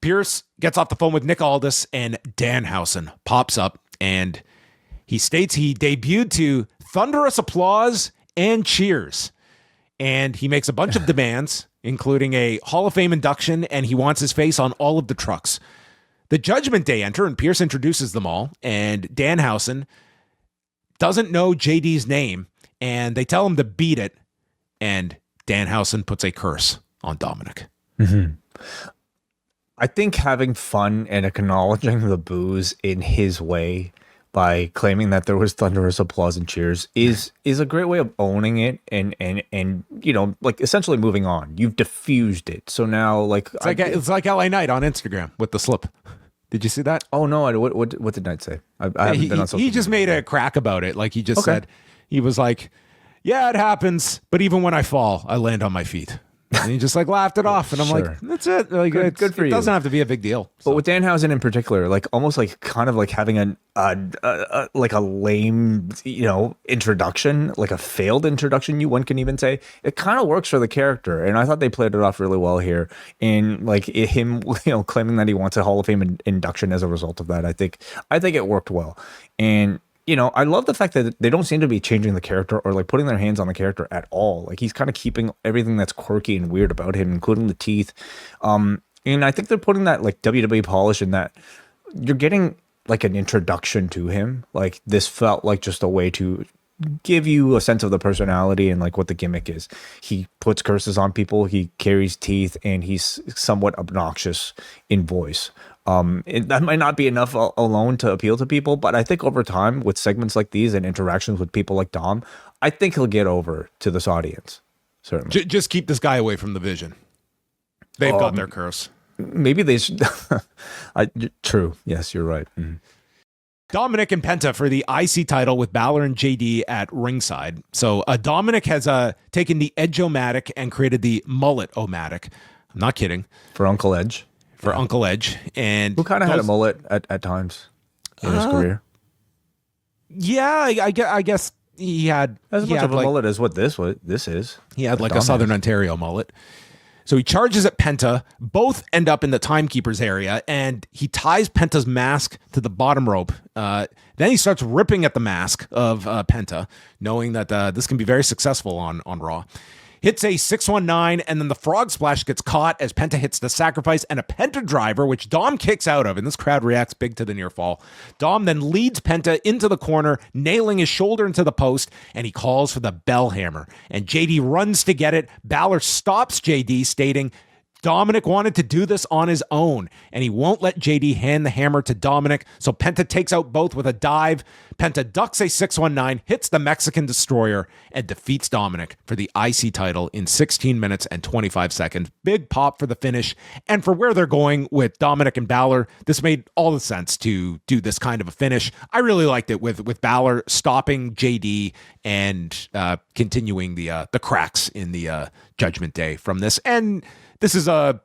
Pierce gets off the phone with Nick Aldis, and Danhausen pops up, and he states he debuted to thunderous applause and cheers. And he makes a bunch of demands, including a Hall of Fame induction, and he wants his face on all of the trucks. The Judgment Day enter, and Pierce introduces them all, and Danhausen doesn't know JD's name, and they tell him to beat it, and Danhausen puts a curse on Dominic. Mm-hmm. I think having fun and acknowledging the boos in his way by claiming that there was thunderous applause and cheers is a great way of owning it and like essentially moving on. You've diffused it. So now it's like LA Knight on Instagram with the slip. Did you see that? Oh no, what did Knight say? I haven't been on social media. He just made a crack about it. Like he just said, he was like, yeah, it happens, but even when I fall, I land on my feet. And he just like laughed it off, and I'm like, "That's it. Like, good for you. It doesn't have to be a big deal." So. But with Danhausen in particular, like almost like kind of like having like a lame, introduction, like a failed introduction, one can even say, it kind of works for the character, and I thought they played it off really well here. And like him, claiming that he wants a Hall of Fame induction as a result of that, I think it worked well. And I love the fact that they don't seem to be changing the character or like putting their hands on the character at all. Like he's kind of keeping everything that's quirky and weird about him, including the teeth. And I think they're putting that like WWE polish in that you're getting like an introduction to him. Like this felt like just a way to give you a sense of the personality and like what the gimmick is. He puts curses on people, he carries teeth, and he's somewhat obnoxious in voice. That might not be enough alone to appeal to people, but I think over time with segments like these and interactions with people like Dom, I think he'll get over to this audience. Certainly. Just keep this guy away from the Vision. They've got their curse. Maybe they should. True. Yes, you're right. Mm-hmm. Dominic and Penta for the IC title with Balor and JD at ringside. So Dominic has taken the Edge-O-Matic and created the Mullet-O-Matic. I'm not kidding. For Uncle Edge. Uncle Edge. And who kind of had a mullet at times in his career. Yeah, I guess he had as much of a mullet as what this is. He had like a Southern Ontario mullet. So he charges at Penta. Both end up in the timekeeper's area, and he ties Penta's mask to the bottom rope. Then he starts ripping at the mask of Penta, knowing that this can be very successful on Raw. Hits a 619, and then the frog splash gets caught as Penta hits the sacrifice and a Penta driver, which Dom kicks out of, and this crowd reacts big to the near fall. Dom then leads Penta into the corner, nailing his shoulder into the post, and he calls for the bell hammer. And JD runs to get it. Balor stops JD, stating Dominic wanted to do this on his own, and he won't let JD hand the hammer to Dominic, so Penta takes out both with a dive. Penta ducks a 619, hits the Mexican Destroyer, and defeats Dominic for the IC title in 16 minutes and 25 seconds. Big pop for the finish, and for where they're going with Dominic and Balor, this made all the sense to do this kind of a finish. I really liked it with Balor stopping JD and continuing the cracks in the Judgment Day from this, and this is a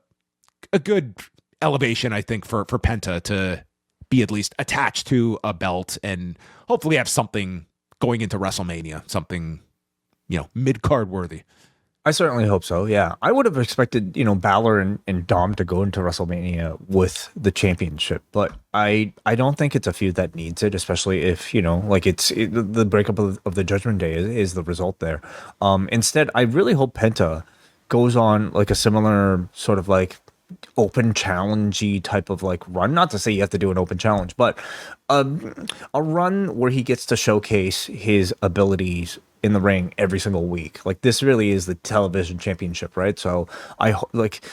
good elevation, I think, for Penta to be at least attached to a belt and hopefully have something going into WrestleMania, something, mid-card worthy. I certainly hope so, yeah. I would have expected, Balor and Dom to go into WrestleMania with the championship, but I don't think it's a feud that needs it, especially if, the breakup of the Judgment Day is the result there. Instead, I really hope Penta goes on like a similar sort of like open challenge-y type of like run. Not to say you have to do an open challenge, but a run where he gets to showcase his abilities in the ring every single week. Like this really is the television championship, right? So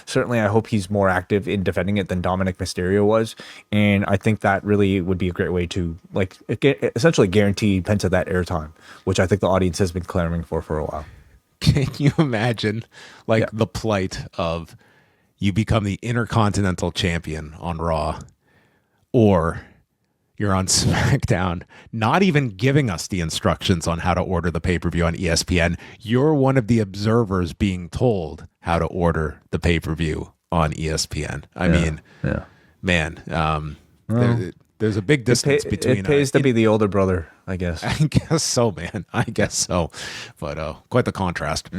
certainly I hope he's more active in defending it than Dominic Mysterio was. And I think that really would be a great way to essentially guarantee Penta that airtime, which I think the audience has been clamoring for a while. Can you imagine the plight of you become the Intercontinental Champion on Raw, or you're on SmackDown, not even giving us the instructions on how to order the pay-per-view on ESPN. You're one of the observers being told how to order the pay-per-view on ESPN. I mean, man, there's a big distance between. It pays to be the older brother, I guess. I guess so, man. I guess so. But quite the contrast.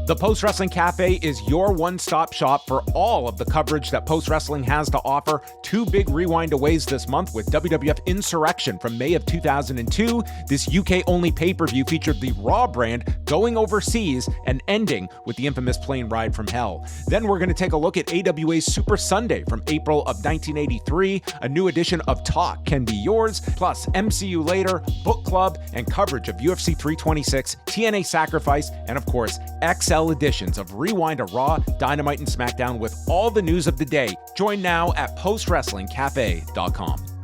The Post Wrestling Cafe is your one-stop shop for all of the coverage that Post Wrestling has to offer. 2 big rewind-aways this month with WWF Insurrection from May of 2002. This UK-only pay-per-view featured the Raw brand going overseas and ending with the infamous plane ride from hell. Then we're going to take a look at AWA's Super Sunday from April of 1983. A new edition of Talk Can Be Yours, plus MCU Later, Book Club, and coverage of UFC 326, TNA Sacrifice, and of course, XL editions of Rewind to Raw, Dynamite, and SmackDown with all the news of the day. Join now at postwrestlingcafe.com.